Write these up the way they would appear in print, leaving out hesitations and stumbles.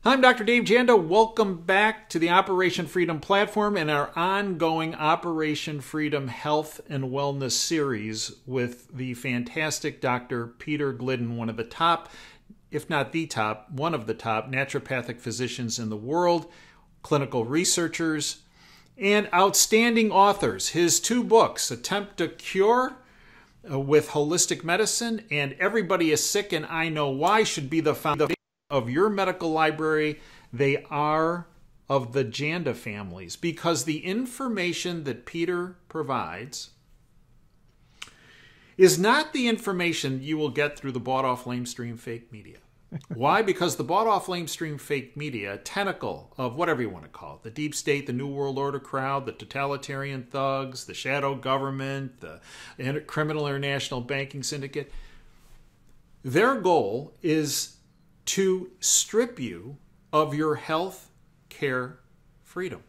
I'm Dr. Dave Janda. Welcome back to the Operation Freedom platform and our ongoing Operation Freedom Health and Wellness series with the fantastic Dr. Peter Glidden, one of the top, if not the top, one of the top naturopathic physicians in the world, clinical researchers, and outstanding authors. His two books, Attempt to Cure with Holistic Medicine and Everybody is Sick and I Know Why, should be the foundation of your medical library. They are of the Janda families because the information that Peter provides is not the information you will get through the bought-off lamestream fake media. Why? Because the bought-off lamestream fake media, a tentacle of whatever you want to call it, the deep state, the New World Order crowd, the totalitarian thugs, the shadow government, the criminal international banking syndicate, their goal is to strip you of your health care freedom.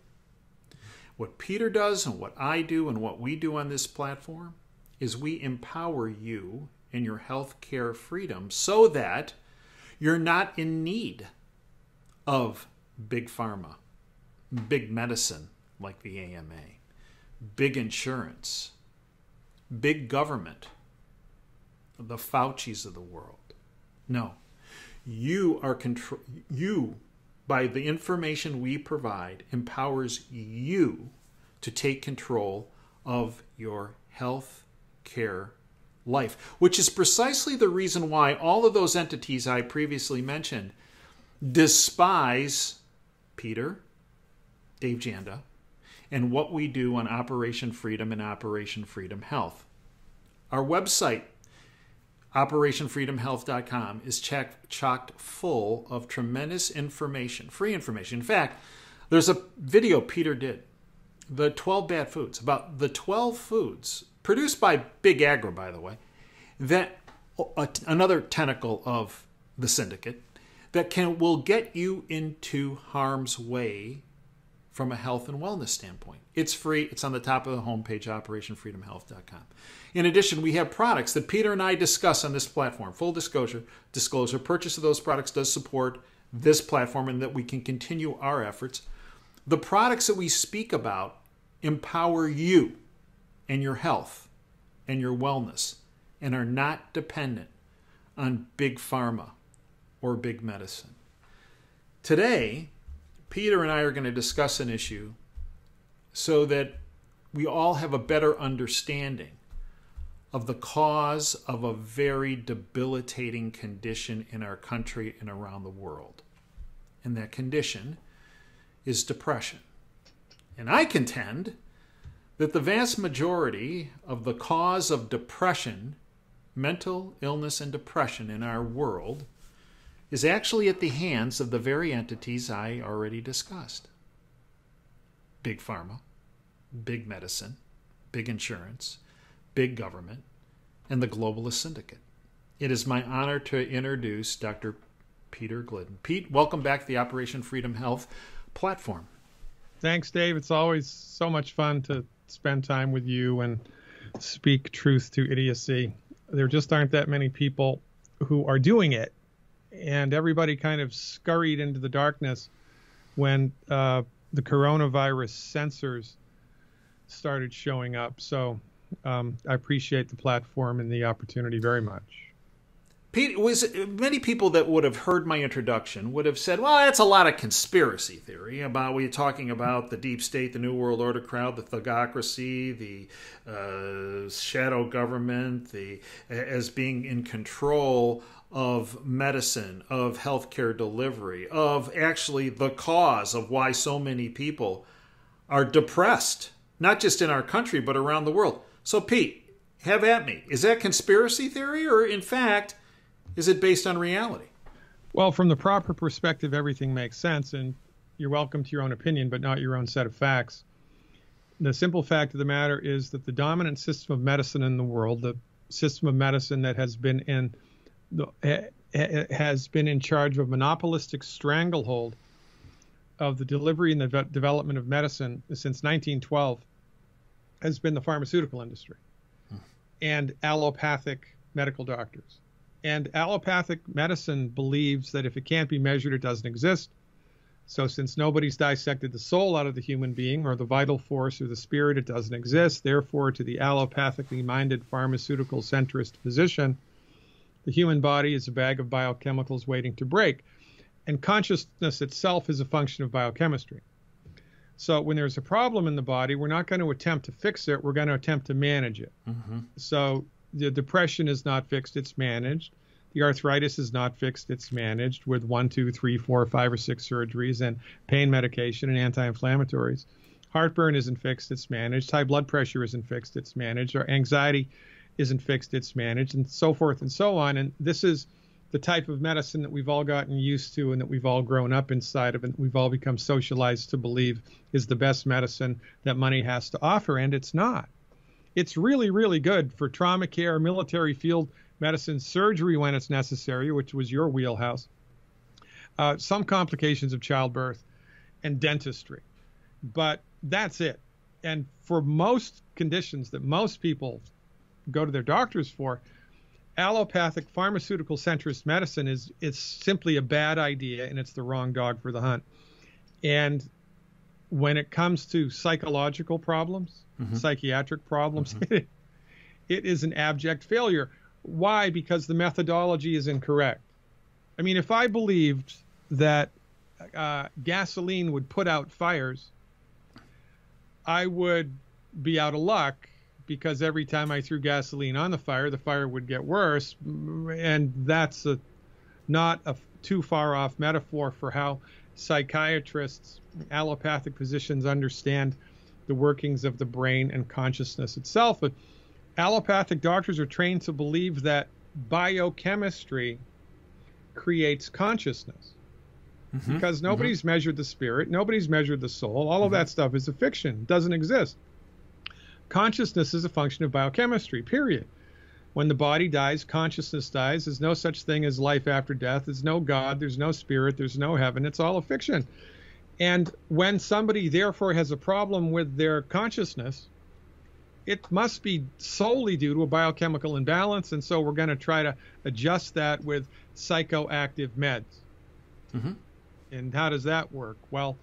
What Peter does and what I do and what we do on this platform is we empower you in your health care freedom so that you're not in need of big pharma, big medicine like the AMA, big insurance, big government, the Faucis of the world. No. You, by the information we provide, empowers you to take control of your health care life, which is precisely the reason why all of those entities I previously mentioned despise Peter, Dave Janda, and what we do on Operation Freedom and Operation Freedom Health. Our website, OperationFreedomHealth.com, is chocked full of tremendous information, free information. In fact, there's a video Peter did, the 12 bad foods, about the 12 foods produced by Big Agro, by the way, that another tentacle of the syndicate that will get you into harm's way from a health and wellness standpoint. It's free. It's on the top of the homepage, OperationFreedomHealth.com. In addition, we have products that Peter and I discuss on this platform. Full disclosure, purchase of those products does support this platform and that we can continue our efforts. The products that we speak about empower you and your health and your wellness and are not dependent on big pharma or big medicine. Today, Peter and I are going to discuss an issue so that we all have a better understanding of the cause of a very debilitating condition in our country and around the world. And that condition is depression. And I contend that the vast majority of the cause of depression, mental illness and depression in our world, is actually at the hands of the very entities I already discussed. Big pharma, big medicine, big insurance, big government, and the globalist syndicate. It is my honor to introduce Dr. Peter Glidden. Pete, welcome back to the Operation Freedom Health platform. Thanks, Dave. It's always so much fun to spend time with you and speak truth to idiocy. There just aren't that many people who are doing it. And everybody kind of scurried into the darkness when the coronavirus sensors started showing up. So I appreciate the platform and the opportunity very much. Pete, many people that would have heard my introduction would have said, well, that's a lot of conspiracy theory about we're talking about the deep state, the New World Order crowd, the thugocracy, the shadow government, as being in control of medicine, of healthcare delivery, of actually the cause of why so many people are depressed, not just in our country, but around the world. So, Pete, have at me. Is that conspiracy theory, or in fact, is it based on reality? Well, from the proper perspective, everything makes sense, and you're welcome to your own opinion, but not your own set of facts. The simple fact of the matter is that the dominant system of medicine in the world, the system of medicine that has been in charge of monopolistic stranglehold of the delivery and the development of medicine since 1912, has been the pharmaceutical industry and allopathic medical doctors. And allopathic medicine believes that if it can't be measured, it doesn't exist. So since nobody's dissected the soul out of the human being or the vital force or the spirit, it doesn't exist. Therefore, to the allopathically minded pharmaceutical centrist physician, the human body is a bag of biochemicals waiting to break. And consciousness itself is a function of biochemistry. So when there's a problem in the body, we're not going to attempt to fix it. We're going to attempt to manage it. So the depression is not fixed. It's managed. The arthritis is not fixed. It's managed with 1, 2, 3, 4, 5, or 6 surgeries and pain medication and anti-inflammatories. Heartburn isn't fixed. It's managed. High blood pressure isn't fixed. It's managed. Or anxiety isn't fixed. It's managed, and so forth and so on. And this is the type of medicine that we've all gotten used to and that we've all grown up inside of and we've all become socialized to believe is the best medicine that money has to offer, and it's not. It's really, really good for trauma care, military field medicine, surgery when it's necessary, which was your wheelhouse, some complications of childbirth, and dentistry. But that's it. And for most conditions that most people go to their doctors for, allopathic pharmaceutical centrist medicine is simply a bad idea, and it's the wrong dog for the hunt. And when it comes to psychological problems, psychiatric problems, it is an abject failure. Why? Because the methodology is incorrect. I mean, if I believed that gasoline would put out fires, I would be out of luck, because every time I threw gasoline on the fire would get worse. And that's not a too far off metaphor for how psychiatrists, allopathic physicians understand the workings of the brain and consciousness itself. But allopathic doctors are trained to believe that biochemistry creates consciousness. Because nobody's measured the spirit, nobody's measured the soul. All of that stuff is a fiction, doesn't exist. Consciousness is a function of biochemistry, period. When the body dies, consciousness dies. There's no such thing as life after death. There's no God, there's no spirit, there's no heaven. It's all a fiction. And when somebody therefore has a problem with their consciousness, it must be solely due to a biochemical imbalance. And so we're going to try to adjust that with psychoactive meds. And how does that work? Well,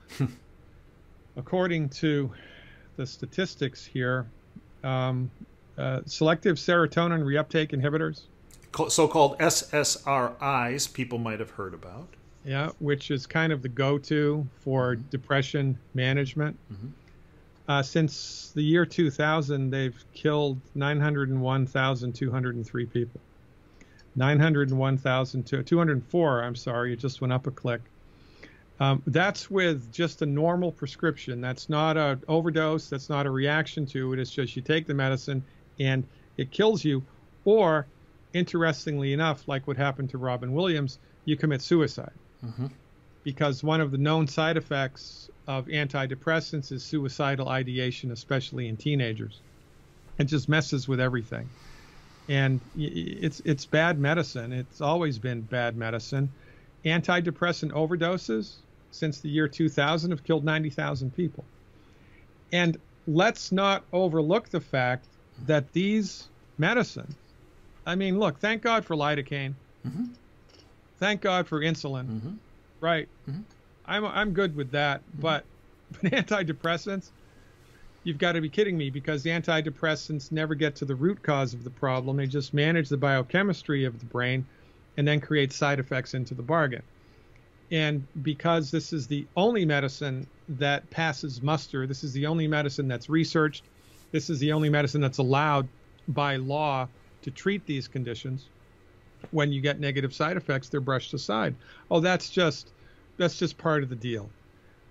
according to the statistics here, selective serotonin reuptake inhibitors, so-called SSRIs, people might have heard about. Yeah, which is kind of the go-to for depression management. Since the year 2000, they've killed 901,203 people. 901,204, I'm sorry, it just went up a click. That's with just a normal prescription. That's not an overdose. That's not a reaction to it. It's just you take the medicine and it kills you. Or, interestingly enough, like what happened to Robin Williams, you commit suicide. Because one of the known side effects of antidepressants is suicidal ideation, especially in teenagers. It just messes with everything. And it's bad medicine. It's always been bad medicine. Antidepressant overdoses since the year 2000 have killed 90,000 people. And let's not overlook the fact that these medicines, I mean, look, thank God for lidocaine. Thank God for insulin. Right. I'm good with that. But antidepressants, you've got to be kidding me, because the antidepressants never get to the root cause of the problem. They just manage the biochemistry of the brain and then create side effects into the bargain. And because this is the only medicine that passes muster, this is the only medicine that's researched, this is the only medicine that's allowed by law to treat these conditions, when you get negative side effects, they're brushed aside. Oh, that's just part of the deal.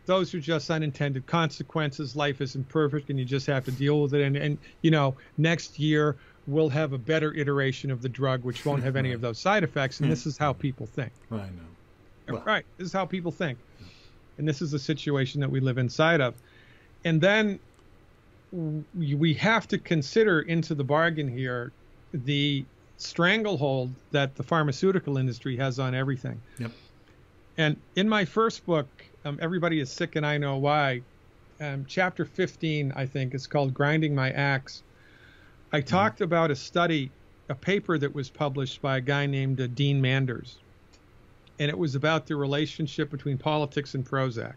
Those are just unintended consequences. Life isn't perfect, and you just have to deal with it. And you know, next year we'll have a better iteration of the drug, which won't have any of those side effects. And this is how people think. I know. Well, right. This is how people think. And this is the situation that we live inside of. And then we have to consider into the bargain here the stranglehold that the pharmaceutical industry has on everything. Yep. And in my first book, Everybody is Sick and I Know Why, chapter 15, I think, is called Grinding My Axe. I talked about a study, a paper that was published by a guy named Dean Manders. and it was about the relationship between politics and Prozac.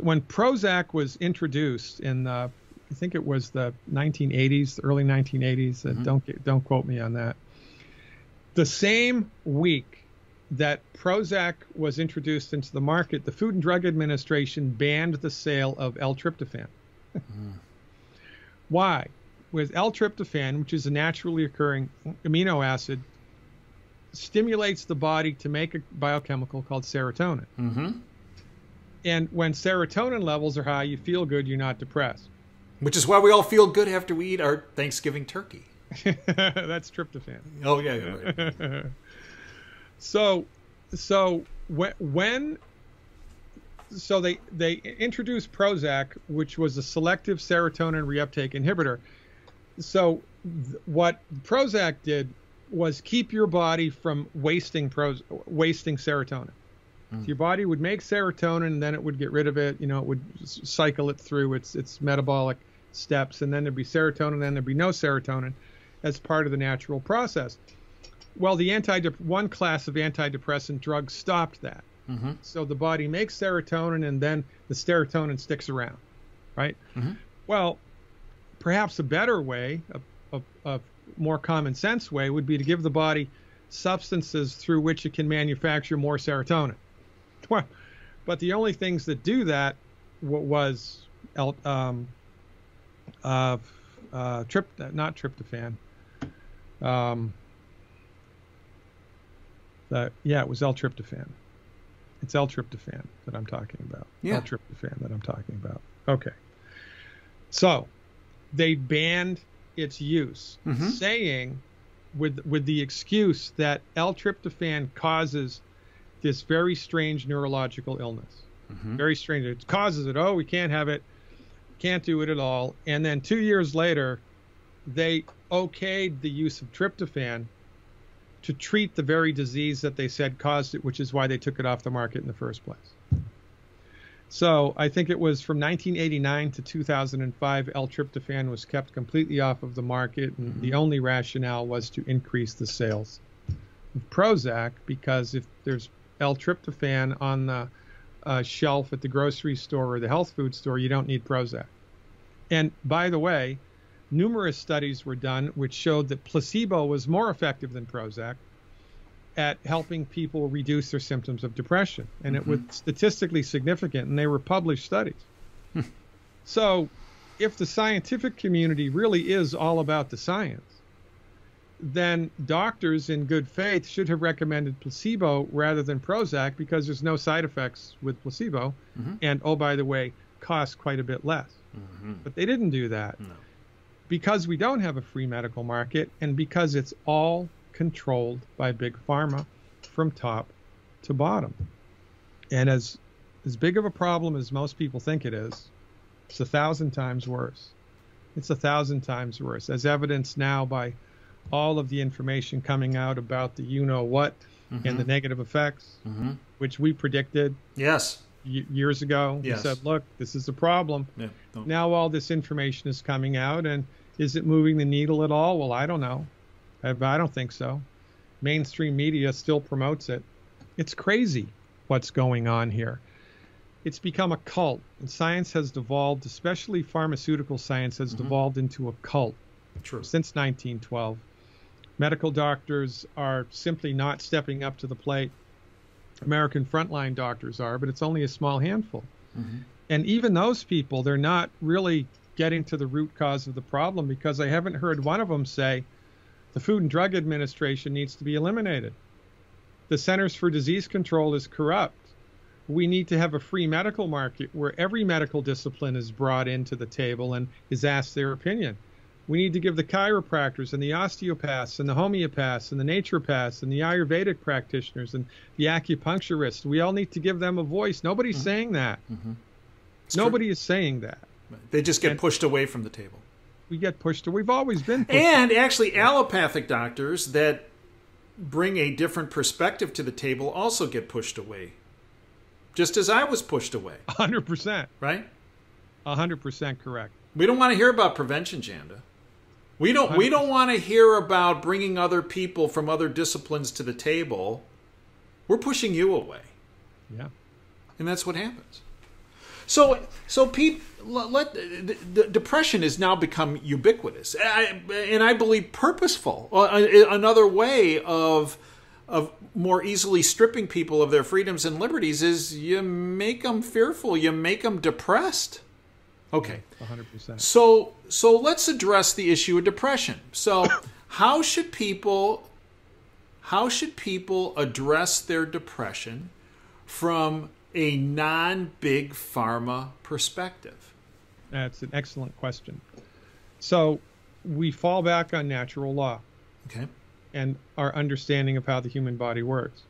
When Prozac was introduced in, I think it was the 1980s, the early 1980s. Don't quote me on that. The same week that Prozac was introduced into the market, the Food and Drug Administration banned the sale of L-tryptophan. Why? With L-tryptophan, which is a naturally occurring amino acid, stimulates the body to make a biochemical called serotonin. And when serotonin levels are high, you feel good, you're not depressed. Which is why we all feel good after we eat our Thanksgiving turkey. That's tryptophan. Oh, yeah. Right. So they introduced Prozac, which was a selective serotonin reuptake inhibitor. So what Prozac did was keep your body from wasting serotonin. So your body would make serotonin, and then it would get rid of it. You know, it would cycle it through its metabolic steps, and then there'd be serotonin, then there'd be no serotonin as part of the natural process. Well, the one class of antidepressant drugs stopped that. So the body makes serotonin, and then the serotonin sticks around, right? Well, perhaps a better way, a more common sense way, would be to give the body substances through which it can manufacture more serotonin. Well, but the only things that do that was not tryptophan. It was L-tryptophan. It's L-tryptophan that I'm talking about. Yeah. L-tryptophan that I'm talking about. Okay. So they banned its use, saying with the excuse that L-tryptophan causes this very strange neurological illness. Very strange. It causes it. Oh, we can't have it. Can't do it at all. And then 2 years later, they okayed the use of tryptophan to treat the very disease that they said caused it, which is why they took it off the market in the first place. So I think it was from 1989 to 2005, L-tryptophan was kept completely off of the market, and the only rationale was to increase the sales of Prozac, because if there's L-tryptophan on the shelf at the grocery store or the health food store, you don't need Prozac. And by the way, numerous studies were done which showed that placebo was more effective than Prozac at helping people reduce their symptoms of depression. And it was statistically significant, and they were published studies. So if the scientific community really is all about the science, then doctors in good faith should have recommended placebo rather than Prozac, because there's no side effects with placebo, and, oh, by the way, costs quite a bit less. But they didn't do that. No. Because we don't have a free medical market, and because it's all controlled by big pharma from top to bottom. And as big of a problem as most people think it is, it's 1,000 times worse. It's 1,000 times worse, as evidenced now by all of the information coming out about the you-know-what and the negative effects, which we predicted years ago. We said, look, this is a problem. Now all this information is coming out, and is it moving the needle at all? Well, I don't know. I don't think so. Mainstream media still promotes it. It's crazy what's going on here. It's become a cult, and science has devolved, especially pharmaceutical science has devolved into a cult. Since 1912. Medical doctors are simply not stepping up to the plate. American frontline doctors are, but it's only a small handful. And even those people, they're not really getting to the root cause of the problem, because I haven't heard one of them say the Food and Drug Administration needs to be eliminated. The Centers for Disease Control is corrupt. We need to have a free medical market where every medical discipline is brought into the table and is asked their opinion. We need to give the chiropractors and the osteopaths and the homeopaths and the naturopaths and the Ayurvedic practitioners and the acupuncturists, we all need to give them a voice. Nobody's saying that. Nobody is saying that. They just get pushed away from the table. We get pushed away. We've always been pushed And actually, allopathic doctors that bring a different perspective to the table also get pushed away. Just as I was pushed away. 100%. Right? 100% correct. We don't want to hear about prevention, Janda. We don't want to hear about bringing other people from other disciplines to the table We're pushing you away. Yeah. And that's what happens. So Pete, depression has now become ubiquitous, and I believe purposeful. Another way of more easily stripping people of their freedoms and liberties is you make them fearful, you make them depressed. Okay, 100%. So let's address the issue of depression. So how should people address their depression from a non-big pharma perspective? That's an excellent question. So we fall back on natural law. Okay. And our understanding of how the human body works.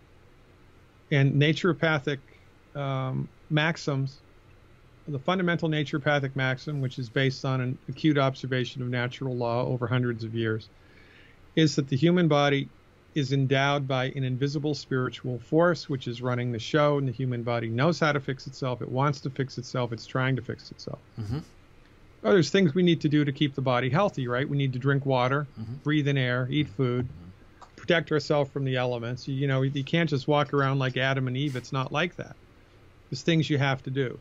And naturopathic maxims, the fundamental naturopathic maxim, which is based on an acute observation of natural law over hundreds of years, is that the human body is endowed by an invisible spiritual force which is running the show, and the human body knows how to fix itself. It wants to fix itself. It's trying to fix itself. Mm-hmm. Oh, there's things we need to do to keep the body healthy, right? We need to drink water, breathe in air, eat food, protect ourselves from the elements. You can't just walk around like Adam and Eve. It's not like that. There's things you have to do.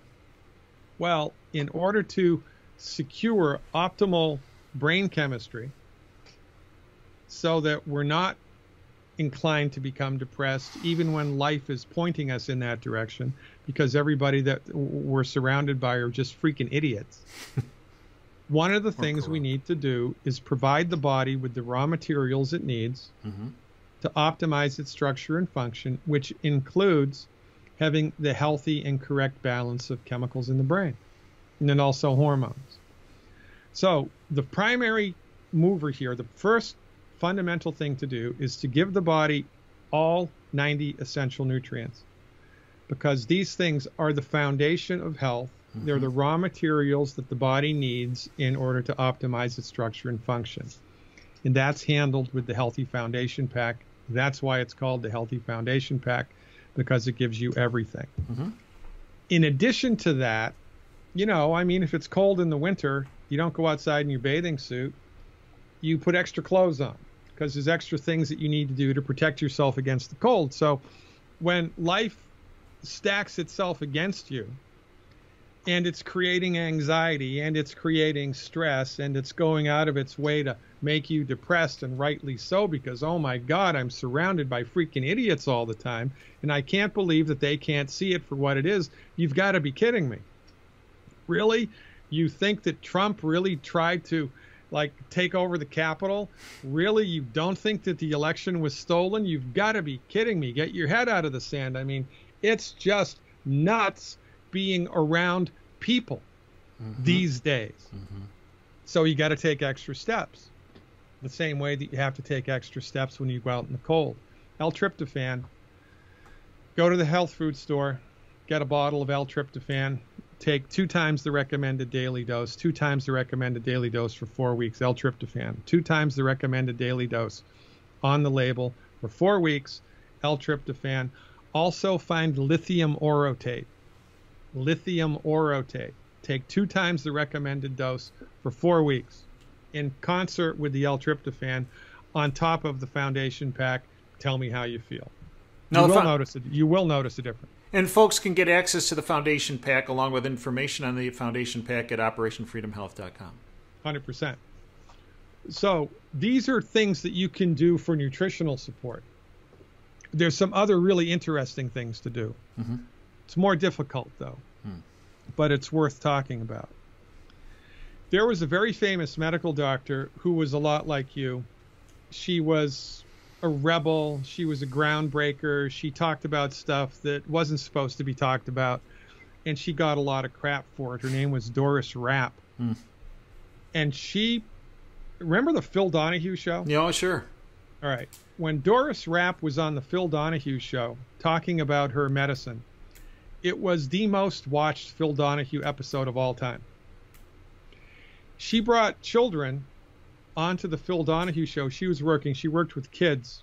Well, in order to secure optimal brain chemistry so that we're not inclined to become depressed even when life is pointing us in that direction, because everybody that we're surrounded by are just freaking idiots. One of the things we need to do is provide the body with the raw materials it needs to optimize its structure and function, which includes having the healthy and correct balance of chemicals in the brain, and then also hormones. So the primary mover here, the first fundamental thing to do, is to give the body all 90 essential nutrients, because these things are the foundation of health. They're the raw materials that the body needs in order to optimize its structure and function. And that's handled with the Healthy Foundation Pack. That's why it's called the Healthy Foundation Pack, because it gives you everything. In addition to that, if it's cold in the winter, you don't go outside in your bathing suit. You put extra clothes on, because there's extra things that you need to do to protect yourself against the cold. So when life stacks itself against you, and it's creating anxiety, and it's creating stress, and it's going out of its way to make you depressed, and rightly so, because, oh my God, I'm surrounded by freaking idiots all the time, and I can't believe that they can't see it for what it is. You've got to be kidding me. Really? You think that Trump really tried to, take over the Capitol? Really? You don't think that the election was stolen? You've got to be kidding me. Get your head out of the sand. I mean, it's just nuts being around people these days. So you got to take extra steps, the same way that you have to take extra steps when you go out in the cold. L-tryptophan, go to the health food store, get a bottle of L-tryptophan, take 2 times the recommended daily dose, 2 times the recommended daily dose for 4 weeks, L-tryptophan, 2 times the recommended daily dose on the label for 4 weeks, L-tryptophan. Also find lithium orotate. Lithium orotate. Take 2 times the recommended dose for 4 weeks in concert with the L-tryptophan on top of the Foundation Pack. Tell me how you feel. You will notice a difference. And folks can get access to the Foundation Pack along with information on the Foundation Pack at OperationFreedomHealth.com. 100%. So these are things that you can do for nutritional support. There's some other really interesting things to do. It's more difficult, though, but it's worth talking about. There was a very famous medical doctor who was a lot like you. She was a rebel. She was a groundbreaker. She talked about stuff that wasn't supposed to be talked about, and she got a lot of crap for it. Her name was Doris Rapp. And remember the Phil Donahue show? Yeah, sure. All right. When Doris Rapp was on the Phil Donahue show talking about her medicine, it was the most watched Phil Donahue episode of all time. She brought children onto the Phil Donahue show. She worked with kids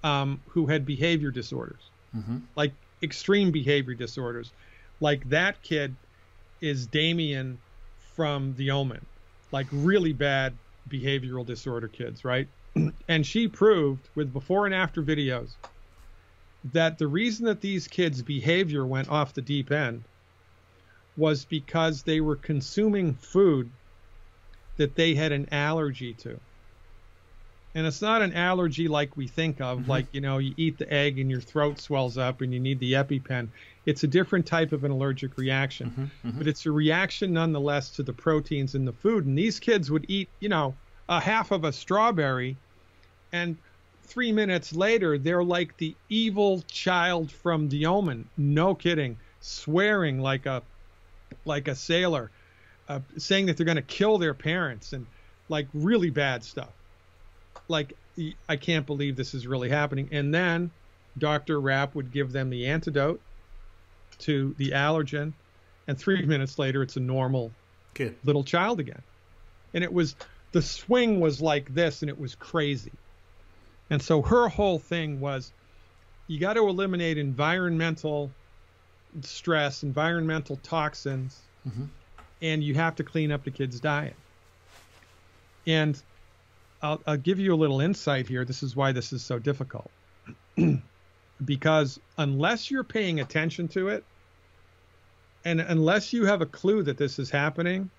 who had behavior disorders, like extreme behavior disorders. Like that kid is Damien from The Omen, like really bad behavioral disorder kids, right? And she proved with before and after videos that the reason that these kids' behavior went off the deep end was because they were consuming food that they had an allergy to. And it's not an allergy like we think of, like, you know, you eat the egg and your throat swells up and you need the EpiPen. It's a different type of an allergic reaction. But it's a reaction nonetheless to the proteins in the food. And these kids would eat, you know, a half of a strawberry, and 3 minutes later, they're like the evil child from The Omen. No kidding. Swearing like a sailor, saying that they're going to kill their parents, and like really bad stuff. Like, I can't believe this is really happening. And then Dr. Rapp would give them the antidote to the allergen, and 3 minutes later, it's a normal little child again. And it was, the swing was like this, and it was crazy. And so her whole thing was, you got to eliminate environmental stress, environmental toxins, and you have to clean up the kid's diet. And I'll give you a little insight here. This is why this is so difficult. Because unless you're paying attention to it, and unless you have a clue that this is happening,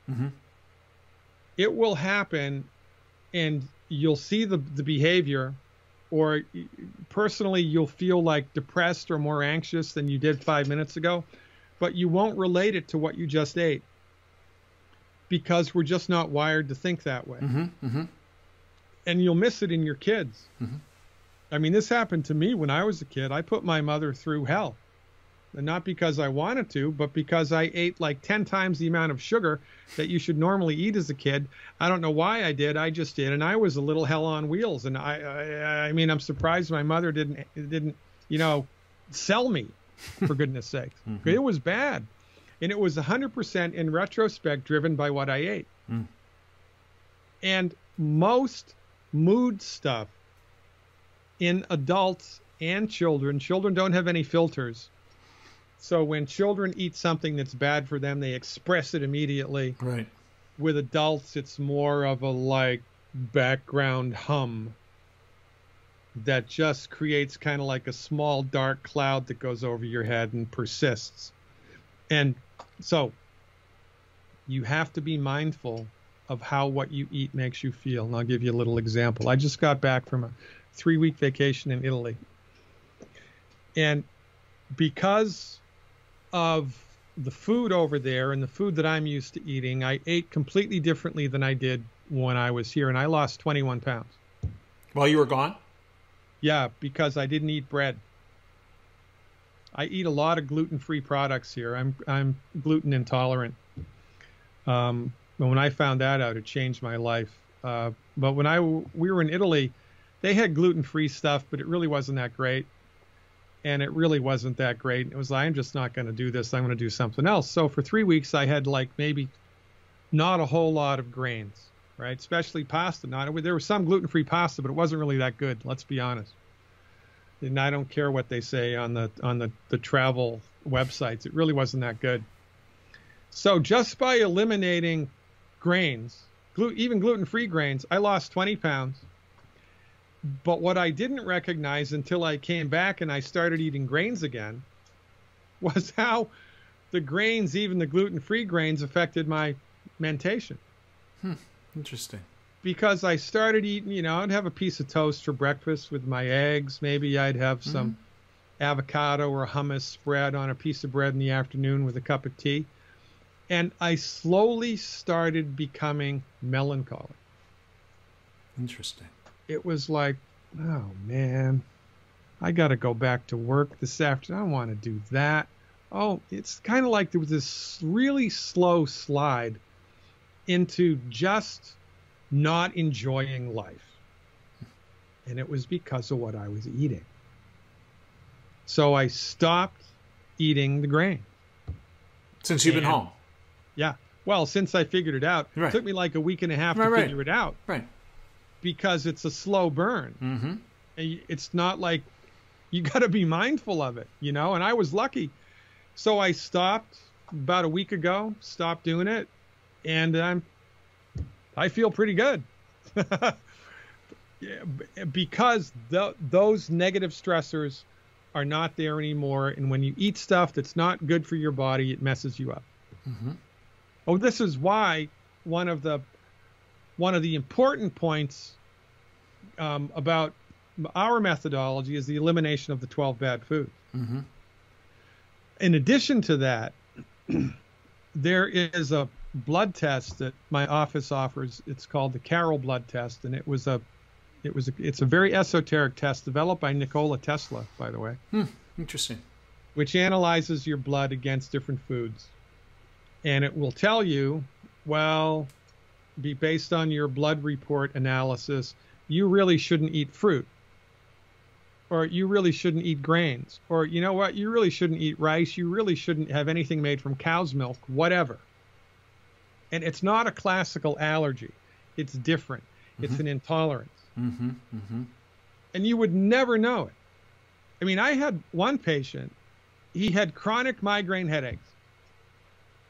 it will happen, and you'll see the behavior, or personally you'll feel like depressed or more anxious than you did 5 minutes ago, but you won't relate it to what you just ate, because we're just not wired to think that way. And you'll miss it in your kids. I mean, this happened to me when I was a kid. I put my mother through hell. And not because I wanted to, but because I ate like 10 times the amount of sugar that you should normally eat as a kid. I don't know why I did. I just did. And I was a little hell on wheels. And I mean, I'm surprised my mother didn't, you know, sell me, for goodness sakes. It was bad. And it was 100% in retrospect driven by what I ate. And most mood stuff in adults and children don't have any filters. So when children eat something that's bad for them, they express it immediately. Right. With adults, it's more of a like background hum that just creates kind of like a small dark cloud that goes over your head and persists. And so you have to be mindful of how what you eat makes you feel. And I'll give you a little example. I just got back from a 3-week vacation in Italy. And because of the food over there and the food that I'm used to eating, I ate completely differently than I did when I was here. And I lost 21 pounds. While you were gone? Yeah, because I didn't eat bread. I eat a lot of gluten-free products here. I'm gluten intolerant. But when I found that out, it changed my life. But when we were in Italy, they had gluten-free stuff, but it really wasn't that great. And it really wasn't that great. It was like, I'm just not going to do this. I'm going to do something else. So for 3 weeks, I had like maybe not a whole lot of grains, right? Especially pasta. There was some gluten-free pasta, but it wasn't really that good. Let's be honest. And I don't care what they say on the travel websites. It really wasn't that good. So just by eliminating grains, even gluten-free grains, I lost 20 pounds. But what I didn't recognize until I came back and I started eating grains again was how the grains, even the gluten-free grains, affected my mentation. Interesting. Because I started eating, I'd have a piece of toast for breakfast with my eggs. Maybe I'd have some avocado or hummus spread on a piece of bread in the afternoon with a cup of tea. And I slowly started becoming melancholy. Interesting. It was like, oh, man, I got to go back to work this afternoon. I don't want to do that. Oh, it's kind of like there was this really slow slide into just not enjoying life. And it was because of what I was eating. So I stopped eating the grain. Since you've been home? Yeah. Well, since I figured it out. It took me like a week and a half to figure it out. Right. Because it's a slow burn. It's not like you got to be mindful of it, and I was lucky. So I stopped about a week ago, stopped doing it, and I feel pretty good. Because those negative stressors are not there anymore. And when you eat stuff that's not good for your body, it messes you up. Mm-hmm. Oh, this is why one of the important points about our methodology is the elimination of the 12 bad foods. Mm-hmm. In addition to that, there is a blood test that my office offers. It's called the Carroll blood test, and it's a very esoteric test developed by Nikola Tesla, by the way. Interesting. Which analyzes your blood against different foods. And it will tell you, well, based on your blood report analysis, you really shouldn't eat fruit. Or you really shouldn't eat grains. Or you know what? You really shouldn't eat rice. You really shouldn't have anything made from cow's milk, whatever. And it's not a classical allergy. It's different. Mm-hmm. It's an intolerance. Mm-hmm. Mm-hmm. And you would never know it. I mean, I had one patient, he had chronic migraine headaches.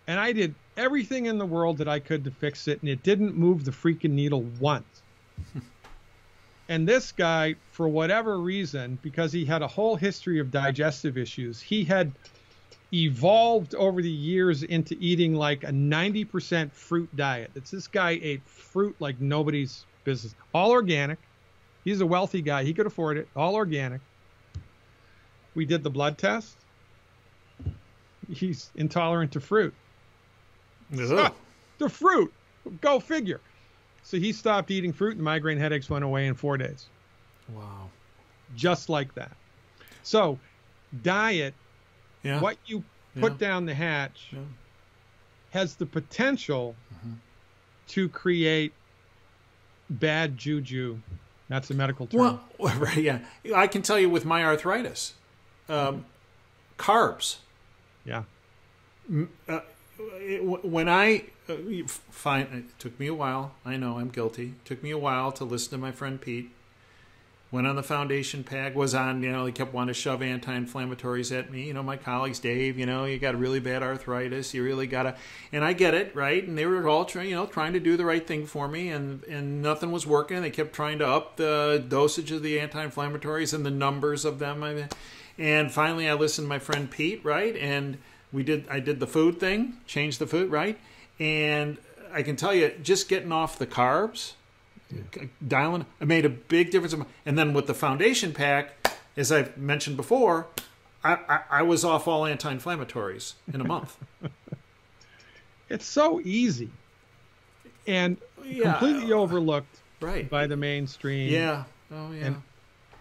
And I did everything in the world that I could to fix it, and it didn't move the freaking needle once. And this guy, for whatever reason, because he had a whole history of digestive issues, he had evolved over the years into eating like a 90% fruit diet. This guy ate fruit like nobody's business. All organic. He's a wealthy guy. He could afford it. All organic. We did the blood test. He's intolerant to fruit. The fruit. Go figure. So he stopped eating fruit, and the migraine headaches went away in 4 days. Wow. Just like that. So diet, what you put down the hatch, has the potential to create bad juju. That's a medical term. Well, right, yeah. I can tell you with my arthritis, carbs. Yeah. When I find, it took me a while. I know I'm guilty. It took me a while to listen to my friend Pete. Went on the foundation pack, was on, he kept wanting to shove anti-inflammatories at me. My colleagues, Dave, you got really bad arthritis. You really got to, and I get it, right? And they were all trying to do the right thing for me, and nothing was working. They kept trying to up the dosage of the anti-inflammatories and the numbers of them. And finally I listened to my friend Pete, right? And I did the food thing, changed the food, right? And I can tell you, just getting off the carbs, dialing, it made a big difference. And then with the foundation pack, as I've mentioned before, I was off all anti-inflammatories in a month. It's so easy and completely overlooked by the mainstream. Yeah. Oh, yeah.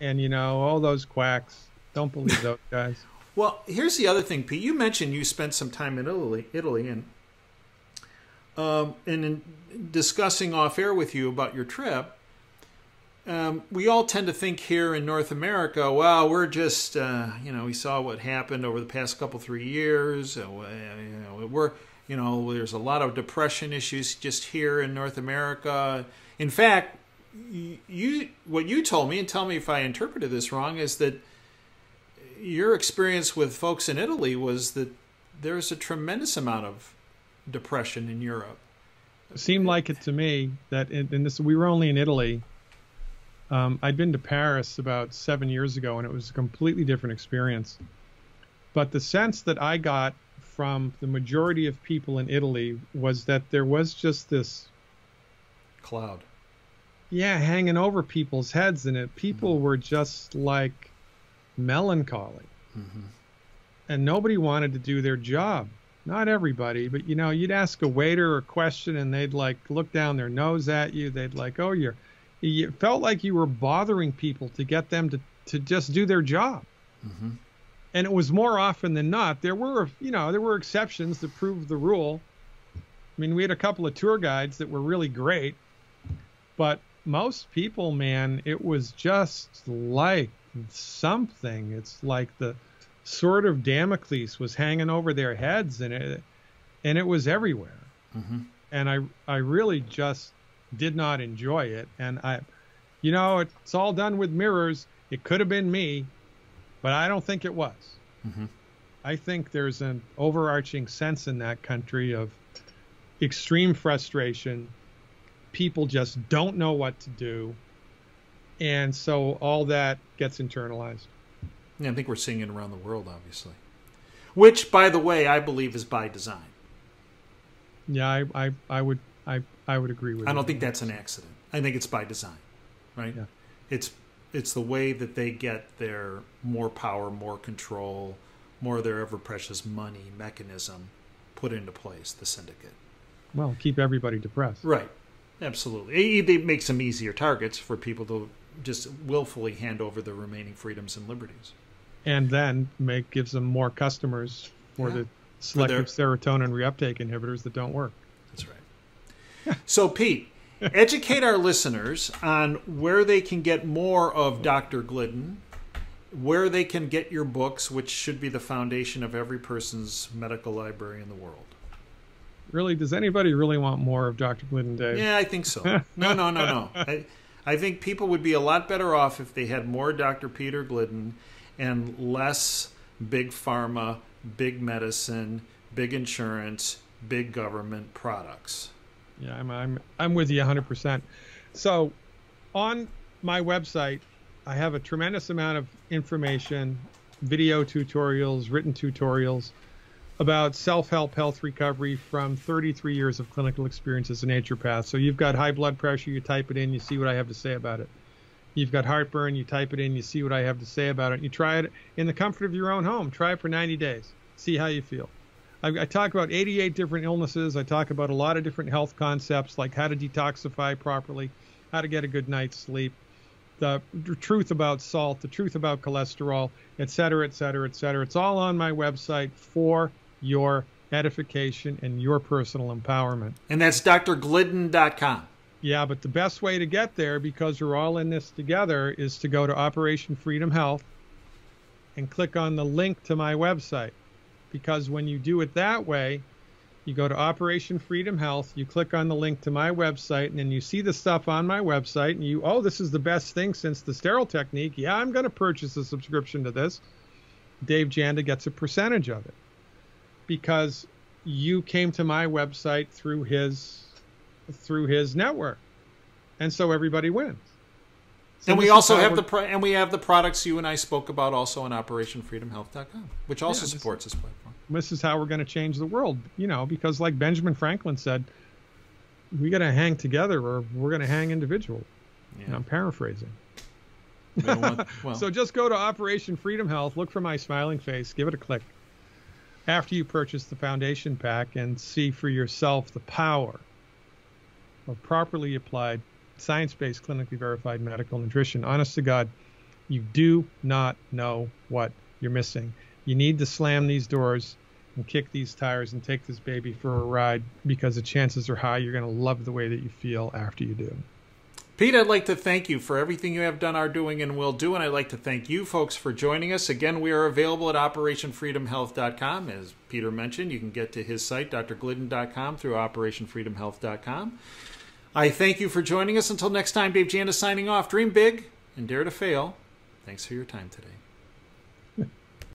And all those quacks. Don't believe those guys. Well, here's the other thing, Pete. You mentioned you spent some time in Italy, and in discussing off air with you about your trip, we all tend to think here in North America, well, we're just, we saw what happened over the past 3 years. There's a lot of depression issues just here in North America. In fact, what you told me, and tell me if I interpreted this wrong, is that your experience with folks in Italy was that there's a tremendous amount of depression in Europe. It seemed like it to me that we were only in Italy. I'd been to Paris about 7 years ago, and it was a completely different experience. But the sense that I got from the majority of people in Italy was that there was just this cloud. Yeah, hanging over people's heads, and people were just like melancholy. And nobody wanted to do their job. Not everybody, but you'd ask a waiter a question and they'd like look down their nose at you. They'd like, you felt like you were bothering people to get them to just do their job. And it was more often than not. There were exceptions that proved the rule. I mean, we had a couple of tour guides that were really great, but most people, man, it was just like something. It's like the sword of Damocles was hanging over their heads, and it was everywhere. And I really just did not enjoy it. And it's all done with mirrors. It could have been me, but I don't think it was. I think there's an overarching sense in that country of extreme frustration. People just don't know what to do. And so all that gets internalized. Yeah, I think we're seeing it around the world, obviously. Which, by the way, I believe is by design. Yeah, I would agree with you. I don't think that's an accident. I think it's by design, right? Yeah. It's the way that they get their more power, more control, more of their ever-precious money mechanism put into place, the syndicate. Well, keep everybody depressed. Right. Absolutely. It makes them easier targets for people to just willfully hand over the remaining freedoms and liberties. And then gives them more customers for the selective serotonin reuptake inhibitors that don't work. That's right. So, Pete, educate our listeners on where they can get more of Dr. Glidden, where they can get your books, which should be the foundation of every person's medical library in the world. Really, does anybody really want more of Dr. Glidden, Dave? Yeah, I think so. No. I think people would be a lot better off if they had more Dr. Peter Glidden and less big pharma, big medicine, big insurance, big government products. Yeah, I'm with you 100%. So on my website, I have a tremendous amount of information, video tutorials, written tutorials about self-help health recovery from 33 years of clinical experience as a naturopath. So you've got high blood pressure, you type it in, you see what I have to say about it. You've got heartburn, you type it in, you see what I have to say about it. You try it in the comfort of your own home. Try it for 90 days. See how you feel. I talk about 88 different illnesses. I talk about a lot of different health concepts, like how to detoxify properly, how to get a good night's sleep, the truth about salt, the truth about cholesterol, et cetera, et cetera, et cetera. It's all on my website for your edification and your personal empowerment. And that's drglidden.com. Yeah, but the best way to get there, because we're all in this together, is to go to Operation Freedom Health and click on the link to my website. Because when you do it that way, you go to Operation Freedom Health, you click on the link to my website, and then you see the stuff on my website, and oh, this is the best thing since the sterile technique. Yeah, I'm going to purchase a subscription to this. Dave Janda gets a percentage of it because you came to my website through his network, and so everybody wins. So and we also have the products you and I spoke about also on OperationFreedomHealth.com, which also supports this platform. This is how we're going to change the world, because like Benjamin Franklin said, we got to hang together or we're going to hang individually. Yeah. I'm paraphrasing. So just go to Operation Freedom Health, look for my smiling face, give it a click after you purchase the foundation pack, and see for yourself the power of properly applied, science-based, clinically verified medical nutrition. Honest to God, you do not know what you're missing. You need to slam these doors and kick these tires and take this baby for a ride, because the chances are high you're going to love the way that you feel after you do. Pete, I'd like to thank you for everything you have done, are doing, and will do, and I'd like to thank you folks for joining us. Again, we are available at OperationFreedomHealth.com. As Peter mentioned, you can get to his site, drglidden.com, through OperationFreedomHealth.com. I thank you for joining us. Until next time, Dave Janda signing off. Dream big and dare to fail. Thanks for your time today.